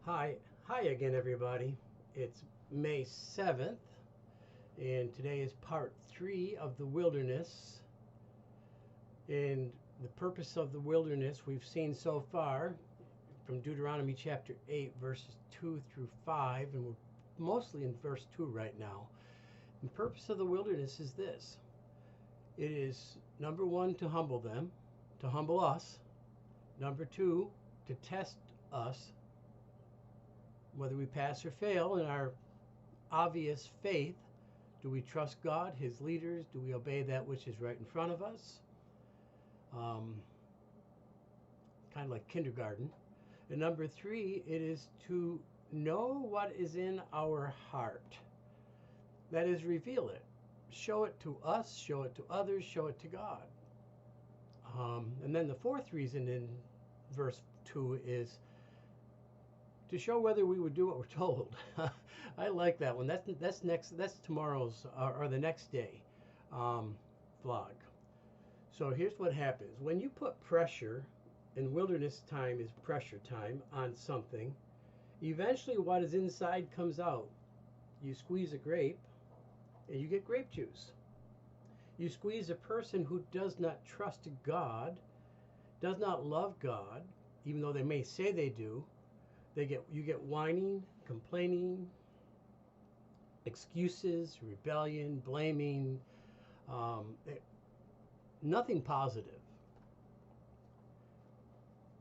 Hi again, everybody. It's May 7th, and today is part 3 of the wilderness. And the purpose of the wilderness we've seen so far from Deuteronomy chapter 8, verses 2 through 5, and we're mostly in verse 2 right now. The purpose of the wilderness is this: it is, number one, to humble them, to humble us. Number two, to test us, whether we pass or fail in our obvious faith. Do we trust God, His leaders? Do we obey that which is right in front of us? Kind of like kindergarten. And number three, it is to know what is in our heart. That is, reveal it. Show it to us, show it to others, show it to God. And then the fourth reason in verse 2 is to show whether we would do what we're told. I like that one. That's tomorrow's or the next day vlog. So here's what happens when you put pressure, and wilderness time is pressure time, on something. Eventually, what is inside comes out. You squeeze a grape, and you get grape juice. You squeeze a person who does not trust God, does not love God, even though they may say they do. You get whining, complaining, excuses, rebellion, blaming, nothing positive.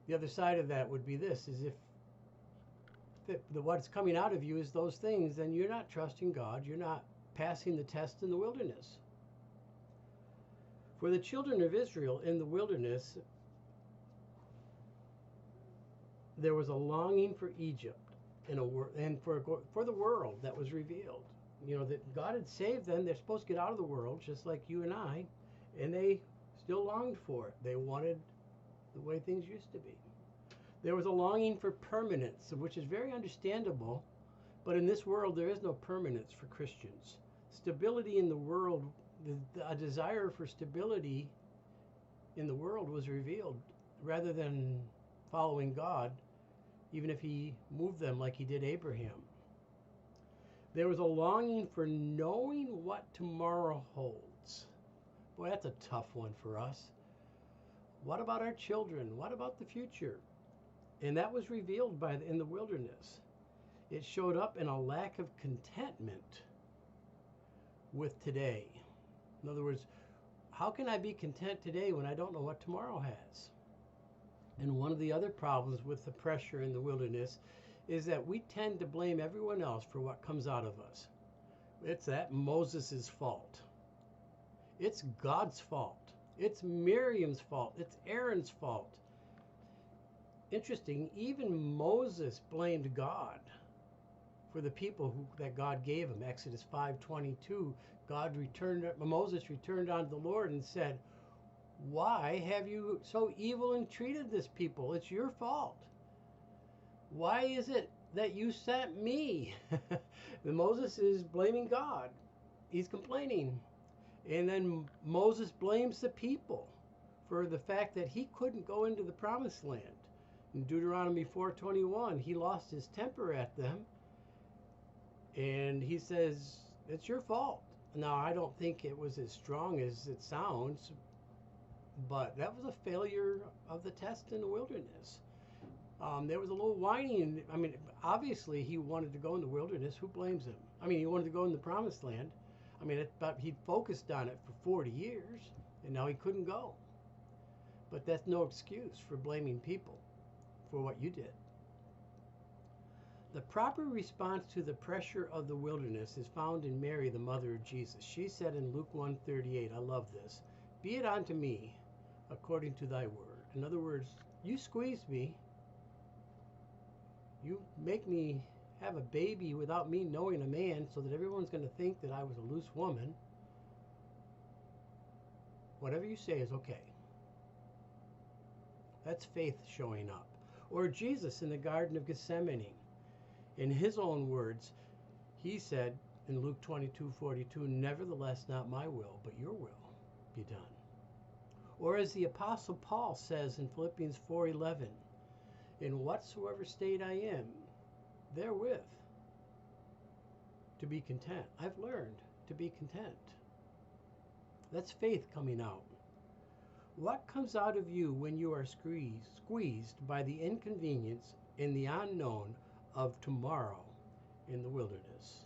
The other side of that would be this: is if what's coming out of you is those things, then you're not trusting God. You're not passing the test in the wilderness. For the children of Israel in the wilderness, there was a longing for Egypt and for the world that was revealed. You know, that God had saved them. They're supposed to get out of the world, just like you and I, and they still longed for it. They wanted the way things used to be. There was a longing for permanence, which is very understandable, but in this world there is no permanence for Christians. Stability in the world, a desire for stability in the world was revealed, rather than following God, even if He moved them like He did Abraham. There was a longing for knowing what tomorrow holds. Boy, that's a tough one for us. What about our children? What about the future? And that was revealed in the wilderness. It showed up in a lack of contentment with today. In other words, how can I be content today when I don't know what tomorrow has? And one of the other problems with the pressure in the wilderness is that we tend to blame everyone else for what comes out of us. It's that Moses' fault. It's God's fault. It's Miriam's fault. It's Aaron's fault. Interesting, even Moses blamed God for the people that God gave him. Exodus 5:22, Moses returned unto the Lord and said, "Why have you so evil entreated this people? It's your fault. Why is it that you sent me?" Moses is blaming God. He's complaining. And then Moses blames the people for the fact that he couldn't go into the promised land. In Deuteronomy 4:21, he lost his temper at them, and he says, "It's your fault." Now, I don't think it was as strong as it sounds, but that was a failure of the test in the wilderness. There was a little whining. I mean, obviously he wanted to go in the wilderness. Who blames him? I mean, he wanted to go in the promised land. I mean, but he'd focused on it for 40 years, and now he couldn't go. But that's no excuse for blaming people for what you did. The proper response to the pressure of the wilderness is found in Mary, the mother of Jesus. She said in Luke 1:38, I love this, "Be it unto me according to thy word." In other words, you squeeze me, you make me have a baby without me knowing a man, so that everyone's going to think that I was a loose woman. Whatever you say is okay. That's faith showing up. Or Jesus in the Garden of Gethsemane. In his own words, he said in Luke 22:42, "Nevertheless, not my will, but your will be done." Or as the Apostle Paul says in Philippians 4:11, "In whatsoever state I am, therewith to be content. I've learned to be content. That's faith coming out. What comes out of you when you are squeezed by the inconvenience and the unknown of tomorrow in the wilderness?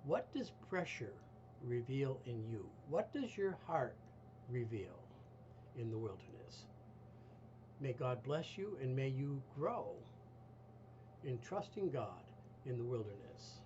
What does pressure reveal in you? What does your heart reveal in the wilderness? May God bless you, and may you grow in trusting God in the wilderness.